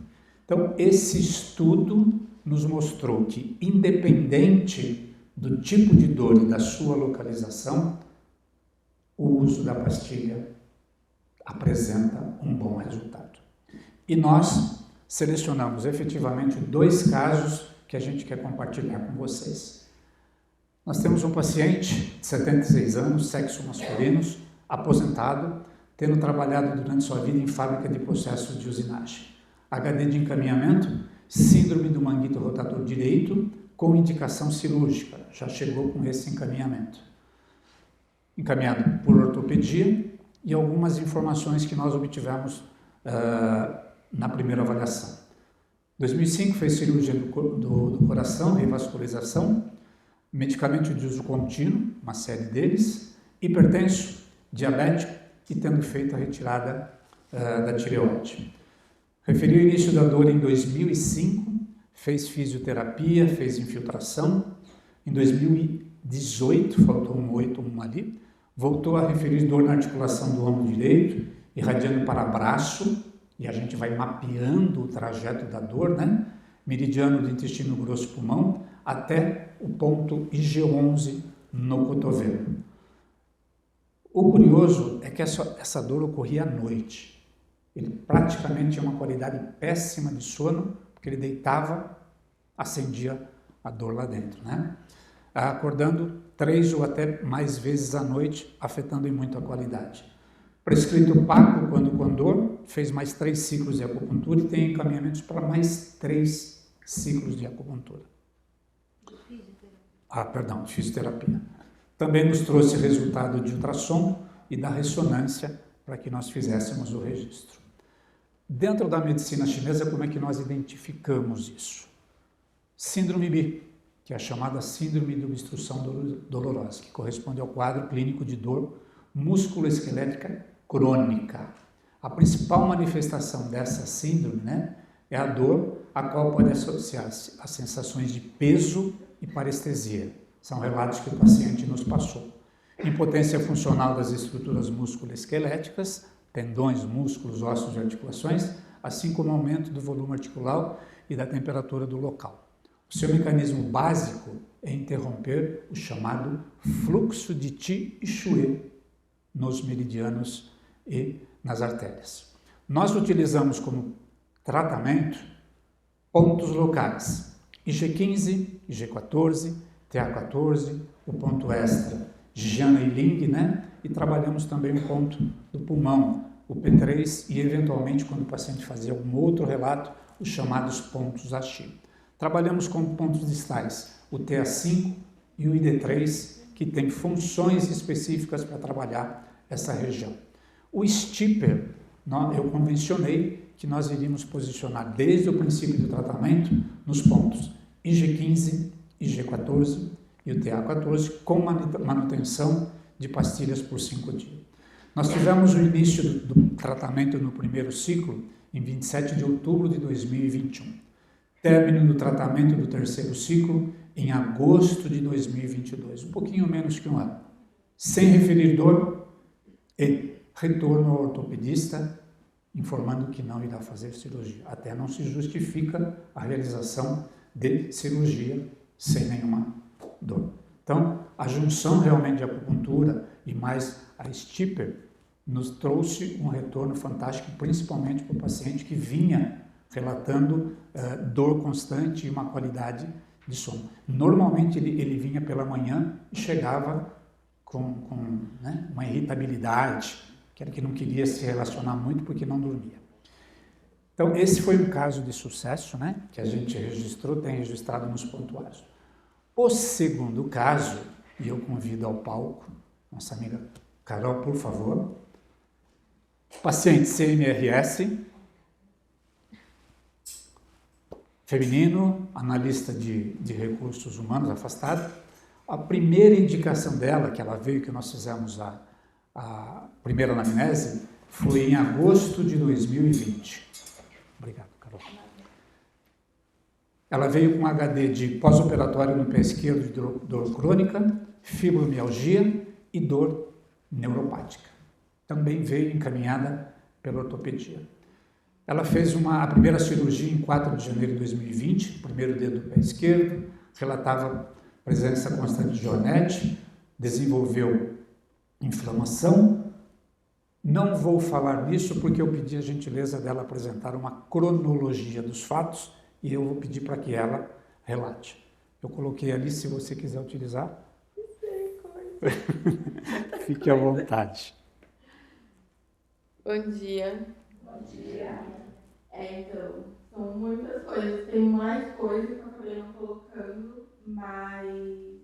S3: Então, esse estudo nos mostrou que, independente do tipo de dor e da sua localização, o uso da pastilha apresenta um bom resultado. E nós selecionamos efetivamente 2 casos que a gente quer compartilhar com vocês. Nós temos um paciente de 76 anos, sexo masculino, aposentado, tendo trabalhado durante sua vida em fábrica de processos de usinagem. HD de encaminhamento, síndrome do manguito rotador direito, com indicação cirúrgica, já chegou com esse encaminhamento. Encaminhado por ortopedia e algumas informações que nós obtivemos na primeira avaliação. 2005 fez cirurgia do coração, revascularização, medicamento de uso contínuo, uma série deles, hipertenso, diabético e tendo feito a retirada da tireoide. Referiu o início da dor em 2005, fez fisioterapia, fez infiltração. Em 2018, faltou um 8, um ali, voltou a referir dor na articulação do ombro direito, irradiando para braço, e a gente vai mapeando o trajeto da dor, né? Meridiano do intestino grosso pulmão, até o ponto IG11 no cotovelo. O curioso é que essa dor ocorria à noite. Ele praticamente tinha uma qualidade péssima de sono, porque ele deitava, acendia a dor lá dentro, né? Acordando 3 ou até mais vezes à noite, afetando em muito a qualidade. Prescrito Paco, quando com dor, fez mais 3 ciclos de acupuntura e tem encaminhamentos para mais 3 ciclos de acupuntura. Fisioterapia. Também nos trouxe resultado de ultrassom e da ressonância para que nós fizéssemos o registro. Dentro da medicina chinesa, como é que nós identificamos isso? Síndrome B, que é a chamada síndrome de obstrução dolorosa, que corresponde ao quadro clínico de dor musculoesquelética crônica. A principal manifestação dessa síndrome, né, é a dor, a qual pode associar-se a sensações de peso e parestesia. São relatos que o paciente nos passou. Impotência funcional das estruturas musculoesqueléticas, tendões, músculos, ossos e articulações, assim como aumento do volume articular e da temperatura do local. O seu mecanismo básico é interromper o chamado fluxo de Qi e Shui nos meridianos e nas artérias. Nós utilizamos como tratamento pontos locais, IG15, IG14, TA14, o ponto extra, Jian e Ling, né? E trabalhamos também o ponto do pulmão, o P3 e, eventualmente, quando o paciente fazia algum outro relato, os chamados pontos AX. Trabalhamos com pontos distais, o TA5 e o ID3, que têm funções específicas para trabalhar essa região. O Stipper, eu convencionei que nós iríamos posicionar desde o princípio do tratamento nos pontos IG15, IG14 e o TA14 com manutenção de pastilhas por 5 dias. Nós tivemos o início do tratamento no primeiro ciclo em 27 de outubro de 2021. Término do tratamento do terceiro ciclo em agosto de 2022, um pouquinho menos que um ano. Sem referir dor e retorno ao ortopedista, informando que não irá fazer cirurgia. Até não se justifica a realização de cirurgia sem nenhuma dor. Então, a junção realmente de acupuntura e mais a Stipper nos trouxe um retorno fantástico, principalmente para o paciente que vinha relatando dor constante e uma qualidade de sono. Normalmente ele vinha pela manhã e chegava com né, uma irritabilidade, que era que não queria se relacionar muito porque não dormia. Então, esse foi um caso de sucesso, né, que a gente registrou, tem registrado nos pontuários. O segundo caso, e eu convido ao palco, nossa amiga Carol, por favor. Paciente CMRS, feminino, analista de recursos humanos afastado. A primeira indicação dela, que ela veio, que nós fizemos a primeira anamnese, foi em agosto de 2020. Obrigado, Carol. Ela veio com HD de pós-operatório no pé esquerdo de dor crônica, fibromialgia e dor neuropática. Também veio encaminhada pela ortopedia. Ela fez a primeira cirurgia em 4 de janeiro de 2020, o primeiro dedo do pé esquerdo, relatava presença constante de Jornette, desenvolveu inflamação. Não vou falar nisso porque eu pedi a gentileza dela apresentar uma cronologia dos fatos e eu vou pedir para que ela relate. Eu coloquei ali, se você quiser utilizar. Fique à vontade.
S5: Bom dia. Bom dia. Então, são muitas coisas. Tem mais coisas que eu acabei não colocando, mas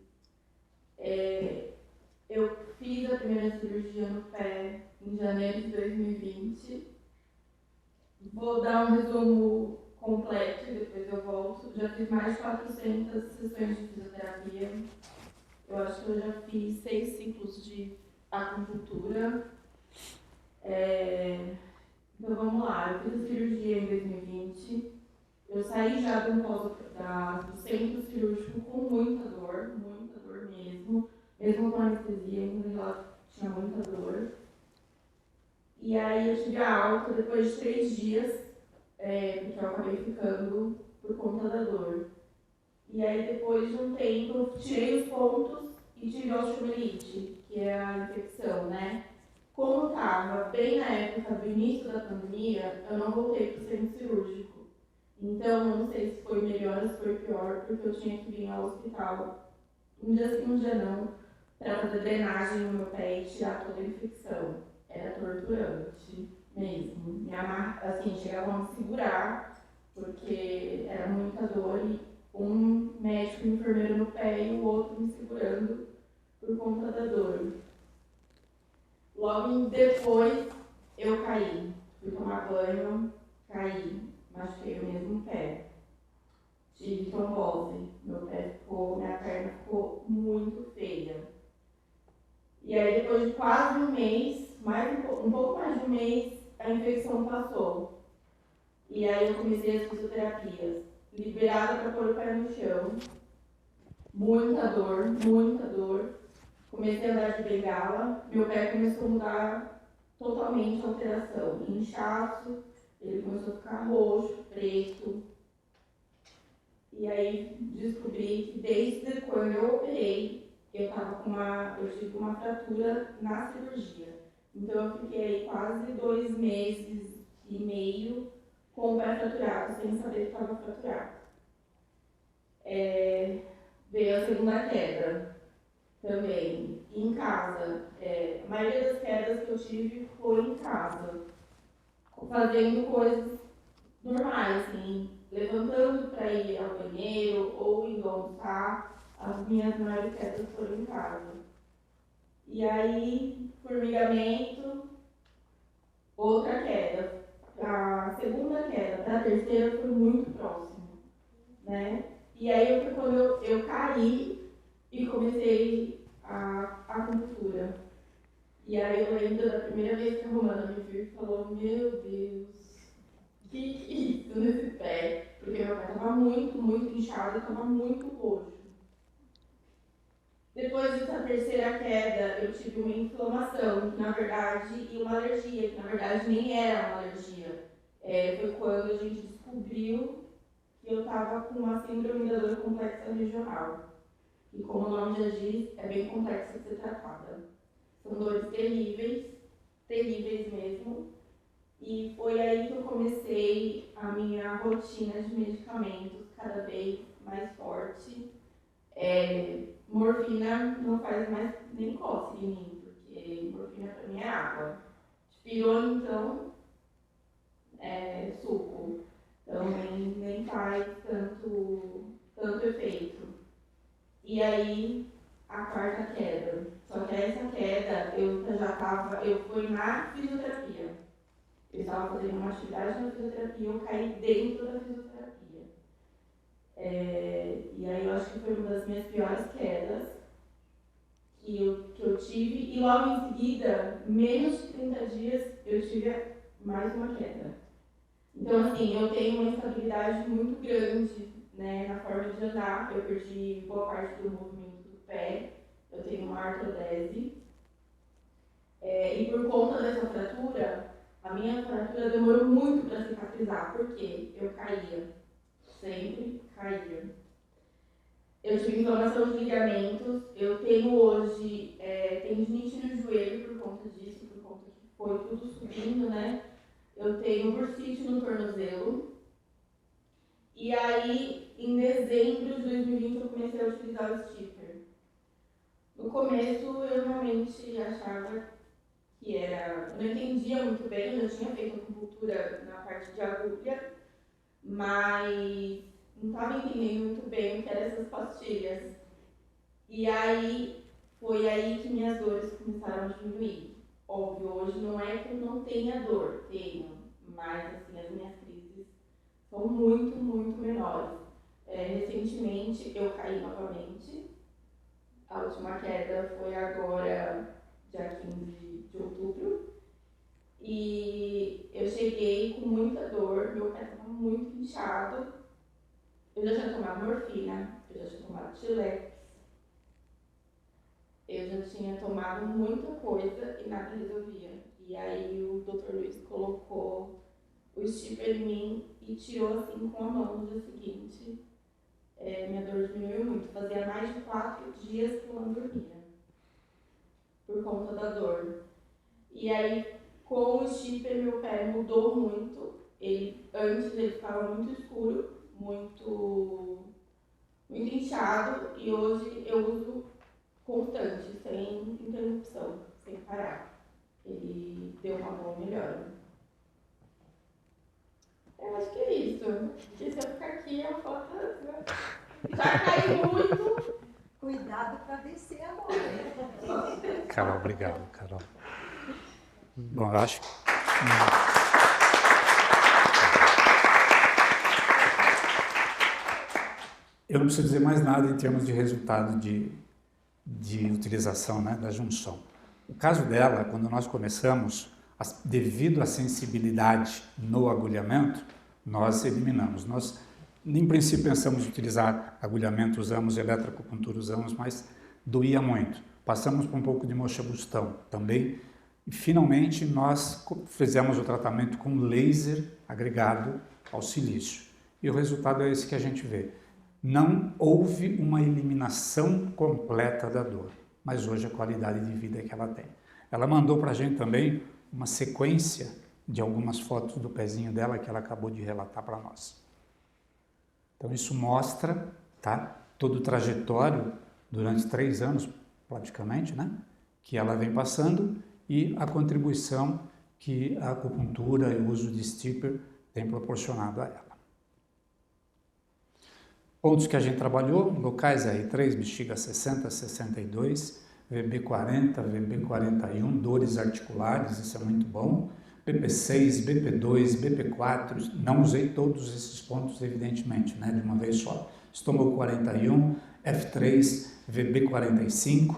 S5: eu fiz a primeira cirurgia no pé em janeiro de 2020. Vou dar um resumo completo e depois eu volto. Já fiz mais de 400 sessões de fisioterapia. Eu acho que eu já fiz 6 ciclos de acupuntura. Então vamos lá, eu fiz a cirurgia em 2020. Eu saí já do centro cirúrgico com muita dor mesmo. Mesmo com anestesia, ainda ela tinha muita dor. E aí eu tive a alta depois de 3 dias, porque eu acabei ficando por conta da dor. E aí depois de um tempo eu tirei os pontos e tive osteomielite, que é a infecção, né? Como estava bem na época do início da pandemia, eu não voltei para o centro cirúrgico. Então eu não sei se foi melhor ou se foi pior, porque eu tinha que vir ao hospital um dia sim, um dia não, para fazer drenagem no meu pé e tirar toda a infecção. Era torturante mesmo. Chegavam a me segurar, porque era muita dor e um médico e um enfermeiro no pé e o outro me segurando por conta da dor. Logo depois eu caí. Fui tomar banho, caí, machuquei o mesmo pé. Tive trombose. Minha perna ficou muito feia. E aí depois de quase um mês, um pouco mais de um mês, a infecção passou. E aí eu comecei as fisioterapias. Liberada para pôr o pé no chão. Muita dor. Comecei a andar de bengala. Meu pé começou a mudar totalmente a alteração. Inchaço, ele começou a ficar roxo, preto. E aí descobri que desde quando eu operei, eu tive uma fratura na cirurgia. Então eu fiquei quase 2 meses e meio com o pé fraturado, sem saber que estava fraturado. Veio a segunda queda também, em casa. A maioria das quedas que eu tive foi em casa, fazendo coisas normais, assim, levantando para ir ao banheiro ou indo almoçar. As minhas maiores quedas foram em casa. E aí, formigamento, outra queda. A segunda queda para a terceira foi muito próximo, né? E aí foi quando eu caí e comecei a acupuntura. E aí eu lembro da primeira vez que a Romana me viu e falou: meu Deus, que é isso nesse pé? Porque meu pé estava muito inchado e estava muito roxo. Depois dessa terceira queda, eu tive uma inflamação, na verdade, e uma alergia, que na verdade nem era uma alergia. Foi quando a gente descobriu que eu estava com uma síndrome da dor complexa regional. E como o nome já diz, é bem complexa de ser tratada. São dores terríveis mesmo. E foi aí que eu comecei a minha rotina de medicamentos cada vez mais forte. Morfina não faz mais nem cócega em mim, porque morfina para mim é água. Dipirona, então, é suco. Então nem faz tanto efeito. E aí, a quarta queda. Só que essa queda, eu fui na fisioterapia. Eu estava fazendo uma atividade na fisioterapia, eu caí dentro da fisioterapia. E aí eu acho que foi uma das minhas piores quedas que eu tive. E logo em seguida, menos de 30 dias, eu tive mais uma queda. Então, assim, eu tenho uma instabilidade muito grande, né, na forma de andar. Eu perdi boa parte do movimento do pé. Eu tenho uma artrodese. E por conta dessa fratura, a A minha fratura demorou muito para cicatrizar, porque eu caía, sempre caía. Eu tive inflamação de ligamentos, eu tenho hoje tendinite no joelho por conta disso, por conta que foi tudo subindo, né? Eu tenho bursite no tornozelo. E aí, em dezembro de 2020, eu comecei a utilizar o stipper. No começo, eu realmente achava que era... Eu não entendia muito bem, eu tinha feito acupuntura na parte de agulha, mas não estava entendendo muito bem o que eram essas pastilhas. E aí, foi aí que minhas dores começaram a diminuir. Óbvio, hoje não é que eu não tenha dor, tenho, mas assim, as minhas crises são muito, muito menores. Recentemente, eu caí novamente. A última queda foi agora, dia 15 de outubro. E eu cheguei com muita dor, meu pé estava muito inchado. Eu já tinha tomado morfina, eu já tinha tomado Tilex, eu já tinha tomado muita coisa e nada resolvia. E aí o Dr. Luiz colocou o stipper em mim e tirou assim com a mão no dia seguinte. Minha dor diminuiu muito, fazia mais de 4 dias que eu não dormia, por conta da dor. E aí, com o stipper, meu pé mudou muito. Antes ele ficava muito escuro, muito inchado, e hoje eu uso constante, sem interrupção, sem parar. Ele deu uma boa melhora. Eu acho que é isso. Porque se eu ficar aqui, eu falo, já caí muito.
S1: Cuidado para descer a bola.
S3: Carol, obrigado, Carol. Bom, eu acho que... Eu não preciso dizer mais nada em termos de resultado de utilização, né, da junção. O caso dela, quando nós começamos, devido à sensibilidade no agulhamento, nós eliminamos. Nós, em princípio, pensamos em utilizar agulhamento, usamos eletroacupuntura, usamos, mas doía muito. Passamos por um pouco de moxabustão também. E, finalmente, nós fizemos o tratamento com laser agregado ao silício. E o resultado é esse que a gente vê. Não houve uma eliminação completa da dor, mas hoje a qualidade de vida que ela tem. Ela mandou para a gente também uma sequência de algumas fotos do pezinho dela que ela acabou de relatar para nós. Então isso mostra, tá, todo o trajetório durante 3 anos, praticamente, né, que ela vem passando e a contribuição que a acupuntura e o uso de stipper tem proporcionado a ela. Pontos que a gente trabalhou, locais R3, bexiga 60, 62, VB40, VB41, dores articulares, isso é muito bom. BP6, BP2, BP4, não usei todos esses pontos, evidentemente, né, de uma vez só. Estômago 41, F3, VB45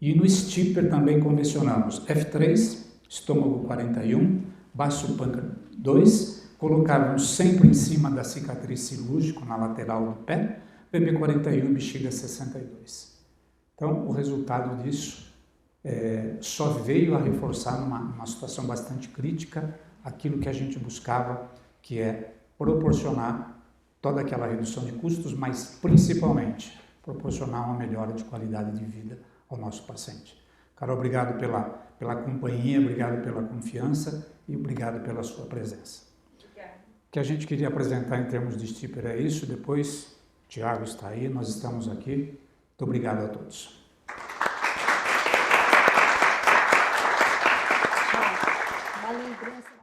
S3: e no stipper também convencionamos F3, estômago 41, baço pâncreas 2, colocávamos sempre em cima da cicatriz cirúrgica, na lateral do pé, VB41 e bexiga 62. Então, o resultado disso só veio a reforçar numa situação bastante crítica aquilo que a gente buscava, que é proporcionar toda aquela redução de custos, mas principalmente proporcionar uma melhora de qualidade de vida ao nosso paciente. Carol, obrigado pela companhia, obrigado pela confiança e obrigado pela sua presença.
S5: Obrigada.
S3: O que a gente queria apresentar em termos de stipper é isso, depois Tiago está aí, nós estamos aqui. Muito obrigado a todos.
S1: Uma lembrança.